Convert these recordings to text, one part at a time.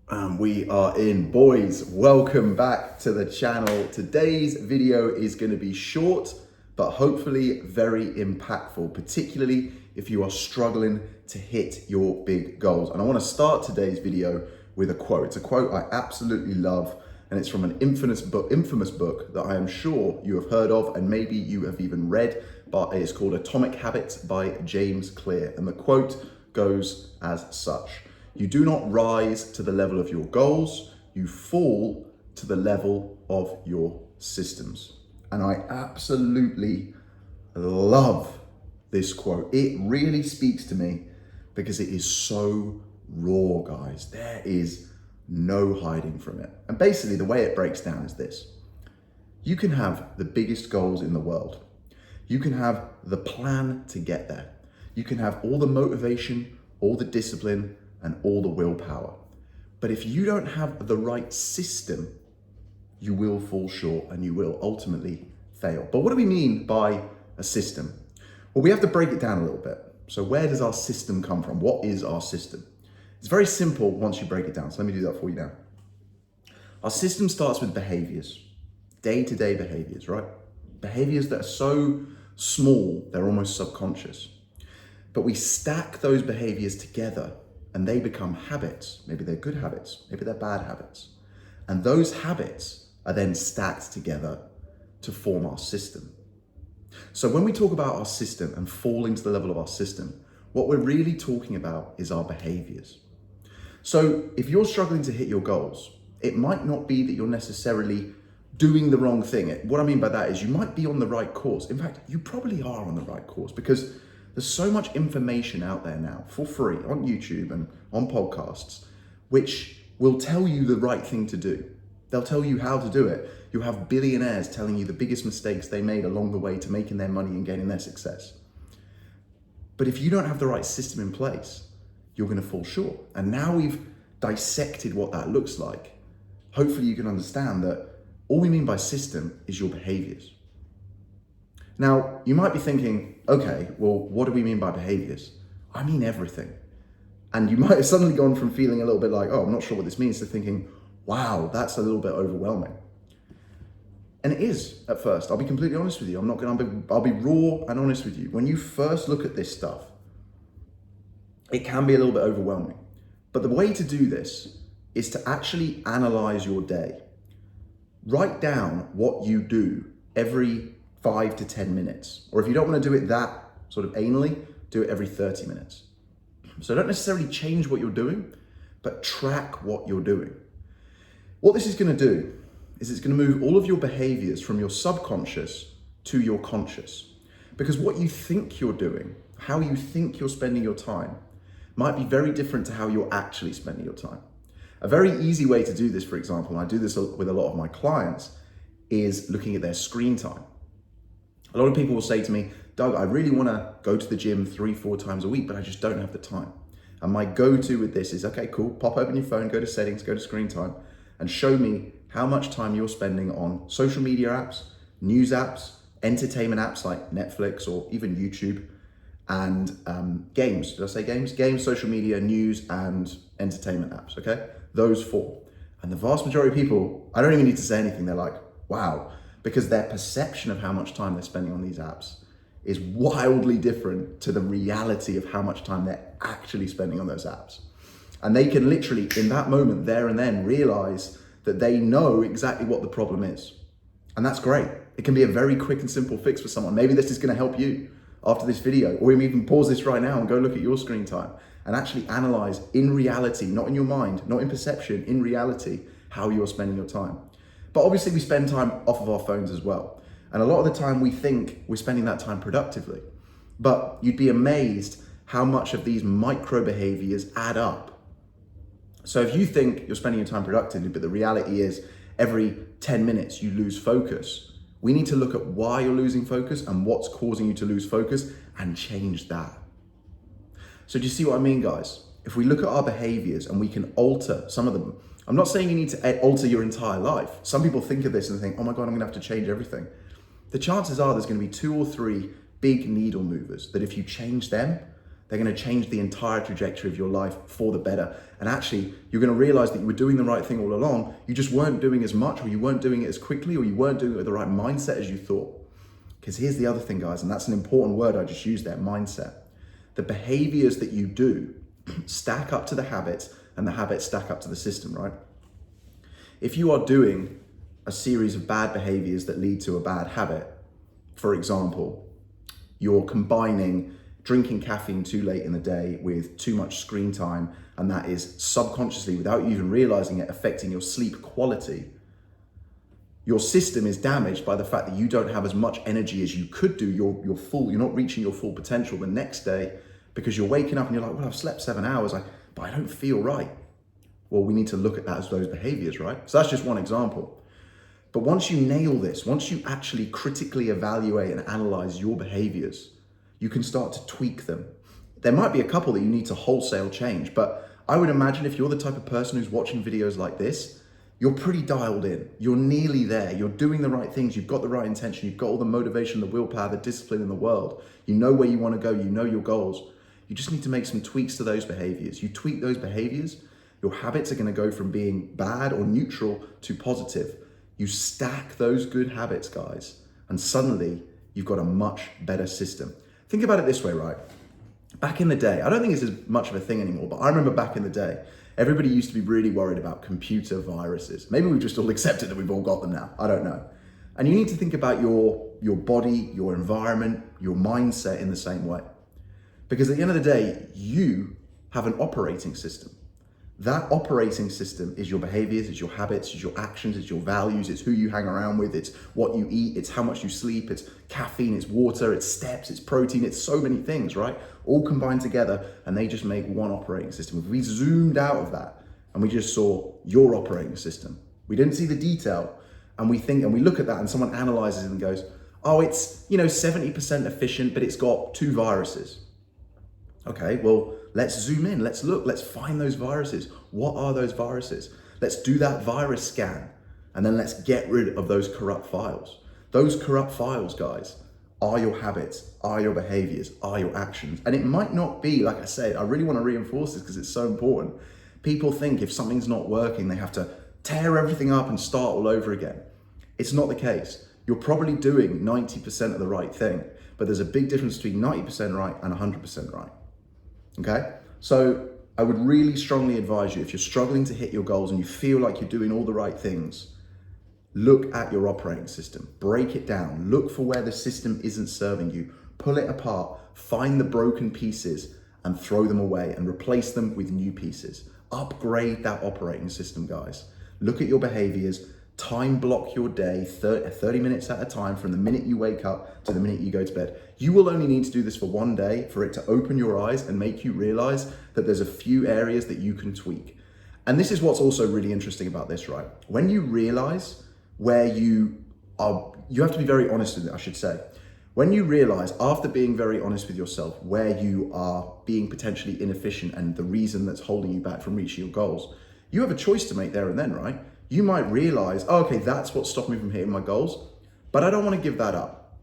We are in. Boys, welcome back to the channel. Today's video is going to be short, but hopefully very impactful, particularly if you are struggling to hit your big goals. And I want to start today's video with a quote. It's a quote I absolutely love, and it's from an infamous book that I am sure you have heard of, and maybe you have even read, but it's called Atomic Habits by James Clear. And the quote goes as such: "You do not rise to the level of your goals, you fall to the level of your systems." And I absolutely love this quote. It really speaks to me because it is so raw, guys. There is no hiding from it. And basically, the way it breaks down is this: you can have the biggest goals in the world, you can have the plan to get there, you can have all the motivation, all the discipline, and all the willpower. But if you don't have the right system, you will fall short and you will ultimately fail. But what do we mean by a system? Well, we have to break it down a little bit. So where does our system come from? What is our system? It's very simple once you break it down. So let me do that for you now. Our system starts with behaviors, day-to-day behaviors, right? Behaviors that are so small, they're almost subconscious. But we stack those behaviors together and they become habits. Maybe they're good habits, maybe they're bad habits. And those habits are then stacked together to form our system. So when we talk about our system and falling to the level of our system, what we're really talking about is our behaviors. So if you're struggling to hit your goals, it might not be that you're necessarily doing the wrong thing. What I mean by that is you might be on the right course. In fact, you probably are on the right course because there's so much information out there now for free on YouTube and on podcasts, which will tell you the right thing to do. They'll tell you how to do it. You'll have billionaires telling you the biggest mistakes they made along the way to making their money and gaining their success. But if you don't have the right system in place, you're going to fall short. And now we've dissected what that looks like. Hopefully you can understand that all we mean by system is your behaviors. Now, you might be thinking, okay, well, what do we mean by behaviors? I mean everything. And you might have suddenly gone from feeling a little bit like, oh, I'm not sure what this means, to thinking, wow, that's a little bit overwhelming. And it is at first. I'll be completely honest with you. I'll be raw and honest with you. When you first look at this stuff, it can be a little bit overwhelming. But the way to do this is to actually analyze your day. Write down what you do every 5 to 10 minutes. Or if you don't want to do it that sort of anally, do it every 30 minutes. So don't necessarily change what you're doing, but track what you're doing. What this is going to do is it's going to move all of your behaviors from your subconscious to your conscious. Because what you think you're doing, how you think you're spending your time, might be very different to how you're actually spending your time. A very easy way to do this, for example, and I do this with a lot of my clients, is looking at their screen time. A lot of people will say to me, Doug, I really want to go to the gym 3-4 times a week, but I just don't have the time. And my go-to with this is, okay, cool, pop open your phone, go to settings, go to screen time, and show me how much time you're spending on social media apps, news apps, entertainment apps like Netflix or even YouTube, and games. Did I say games? Games, social media, news, and entertainment apps, okay? Those 4. And the vast majority of people, I don't even need to say anything, they're like, wow, because their perception of how much time they're spending on these apps is wildly different to the reality of how much time they're actually spending on those apps. And they can literally, in that moment, there and then, realize that they know exactly what the problem is. And that's great. It can be a very quick and simple fix for someone. Maybe this is going to help you after this video, or even pause this right now and go look at your screen time and actually analyze in reality, not in your mind, not in perception, in reality, how you're spending your time. But obviously we spend time off of our phones as well. And a lot of the time we think we're spending that time productively. But you'd be amazed how much of these micro behaviors add up. So if you think you're spending your time productively, but the reality is every 10 minutes you lose focus, we need to look at why you're losing focus and what's causing you to lose focus and change that. So do you see what I mean, guys? If we look at our behaviors and we can alter some of them, I'm not saying you need to alter your entire life. Some people think of this and think, oh my God, I'm gonna have to change everything. The chances are there's gonna be 2 or 3 big needle movers that if you change them, They're going to change the entire trajectory of your life for the better. And actually, you're going to realize that you were doing the right thing all along. You just weren't doing as much, or you weren't doing it as quickly, or you weren't doing it with the right mindset as you thought. Because here's the other thing, guys, and that's an important word I just used there, mindset. The behaviors that you do stack up to the habits, and the habits stack up to the system, right? If you are doing a series of bad behaviors that lead to a bad habit, for example, you're combining drinking caffeine too late in the day with too much screen time, and that is subconsciously, without you even realizing it, affecting your sleep quality. Your system is damaged by the fact that you don't have as much energy as you could do. You're not reaching your full potential the next day because you're waking up and you're like, well, I've slept 7 hours, but I don't feel right. Well, we need to look at that as those behaviors, right? So that's just one example. But once you nail this, once you actually critically evaluate and analyze your behaviors, you can start to tweak them. There might be a couple that you need to wholesale change, but I would imagine if you're the type of person who's watching videos like this, you're pretty dialed in. You're nearly there. You're doing the right things. You've got the right intention. You've got all the motivation, the willpower, the discipline in the world. You know where you want to go. You know your goals. You just need to make some tweaks to those behaviors. You tweak those behaviors, your habits are going to go from being bad or neutral to positive. You stack those good habits, guys, and suddenly you've got a much better system. Think about it this way, right? Back in the day, I don't think it's as much of a thing anymore, but I remember back in the day, everybody used to be really worried about computer viruses. Maybe we've just all accepted that we've all got them now. I don't know. And you need to think about your body, your environment, your mindset in the same way. Because at the end of the day, you have an operating system. That operating system is your behaviors, it's your habits, it's your actions, it's your values, it's who you hang around with, it's what you eat, it's how much you sleep, it's caffeine, it's water, it's steps, it's protein, it's so many things, right? All combined together, and they just make one operating system. If we zoomed out of that and we just saw your operating system, we didn't see the detail, and we look at that and someone analyzes it and goes, oh, it's 70% efficient, but it's got 2 viruses. Okay, well, let's zoom in, let's look, let's find those viruses. What are those viruses? Let's do that virus scan, and then let's get rid of those corrupt files. Those corrupt files, guys, are your habits, are your behaviors, are your actions. And it might not be, like I said, I really want to reinforce this because it's so important. People think if something's not working, they have to tear everything up and start all over again. It's not the case. You're probably doing 90% of the right thing, but there's a big difference between 90% right and 100% right. Okay, so I would really strongly advise you, if you're struggling to hit your goals and you feel like you're doing all the right things, look at your operating system, break it down, look for where the system isn't serving you, pull it apart, find the broken pieces and throw them away and replace them with new pieces. Upgrade that operating system, guys. Look at your behaviors, time block your day 30 minutes at a time from the minute you wake up to the minute you go to bed. You will only need to do this for one day for it to open your eyes and make you realize that there's a few areas that you can tweak. And this is what's also really interesting about this, right? When you realize where you have to be very honest with it, I should say. When you realize, after being very honest with yourself, where you are being potentially inefficient and the reason that's holding you back from reaching your goals, you have a choice to make there and then, right? You might realize, oh, okay, that's what's stopping me from hitting my goals, but I don't want to give that up.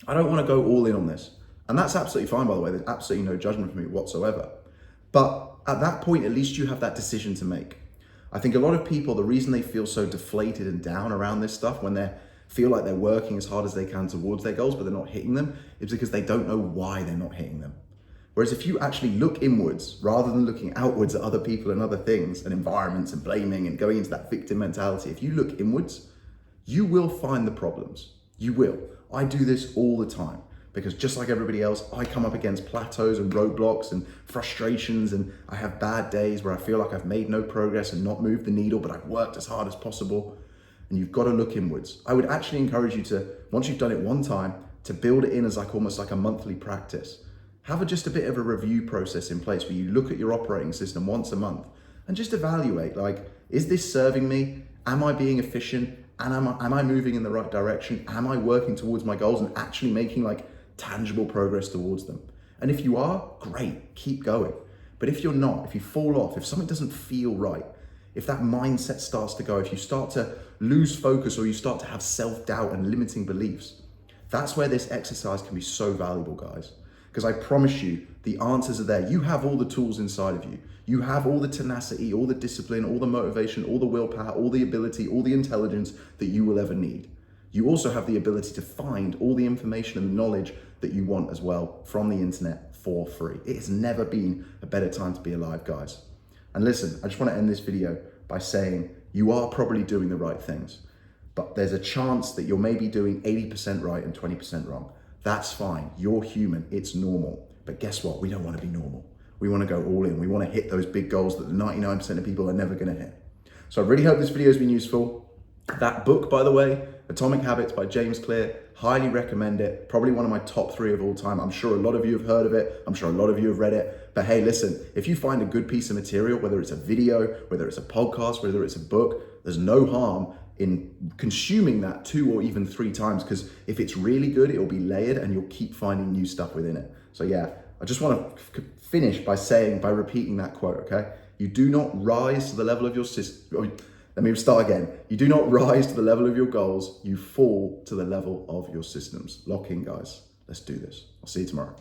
I don't want to go all in on this. And that's absolutely fine, by the way. There's absolutely no judgment from me whatsoever. But at that point, at least you have that decision to make. I think a lot of people, the reason they feel so deflated and down around this stuff when they feel like they're working as hard as they can towards their goals, but they're not hitting them, is because they don't know why they're not hitting them. Whereas if you actually look inwards, rather than looking outwards at other people and other things and environments and blaming and going into that victim mentality, if you look inwards, you will find the problems. You will. I do this all the time because just like everybody else, I come up against plateaus and roadblocks and frustrations, and I have bad days where I feel like I've made no progress and not moved the needle, but I've worked as hard as possible. And you've got to look inwards. I would actually encourage you to, once you've done it one time, to build it in as almost like a monthly practice. Have just a bit of a review process in place where you look at your operating system once a month and just evaluate, like, is this serving me? Am I being efficient? And am I moving in the right direction? Am I working towards my goals and actually making like tangible progress towards them? And if you are, great, keep going. But if you're not, if you fall off, if something doesn't feel right, if that mindset starts to go, if you start to lose focus or you start to have self-doubt and limiting beliefs, that's where this exercise can be so valuable, guys. because I promise you, the answers are there. You have all the tools inside of you. You have all the tenacity, all the discipline, all the motivation, all the willpower, all the ability, all the intelligence that you will ever need. You also have the ability to find all the information and knowledge that you want as well from the internet for free. It has never been a better time to be alive, guys. And listen, I just want to end this video by saying you are probably doing the right things, but there's a chance that you're maybe doing 80% right and 20% wrong. That's fine. You're human. It's normal. But guess what? We don't want to be normal. We want to go all in. We want to hit those big goals that the 99% of people are never going to hit. So I really hope this video has been useful. That book, by the way, Atomic Habits by James Clear, highly recommend it. Probably one of my top 3 of all time. I'm sure a lot of you have heard of it. I'm sure a lot of you have read it. But hey, listen, if you find a good piece of material, whether it's a video, whether it's a podcast, whether it's a book, there's no harm in consuming that 2 or even 3 times, because if it's really good, it'll be layered and you'll keep finding new stuff within it. So yeah, I just want to finish by repeating that quote, okay? You do not rise to the level of your system. Let me start again. You do not rise to the level of your goals. You fall to the level of your systems. Lock in, guys. Let's do this. I'll see you tomorrow.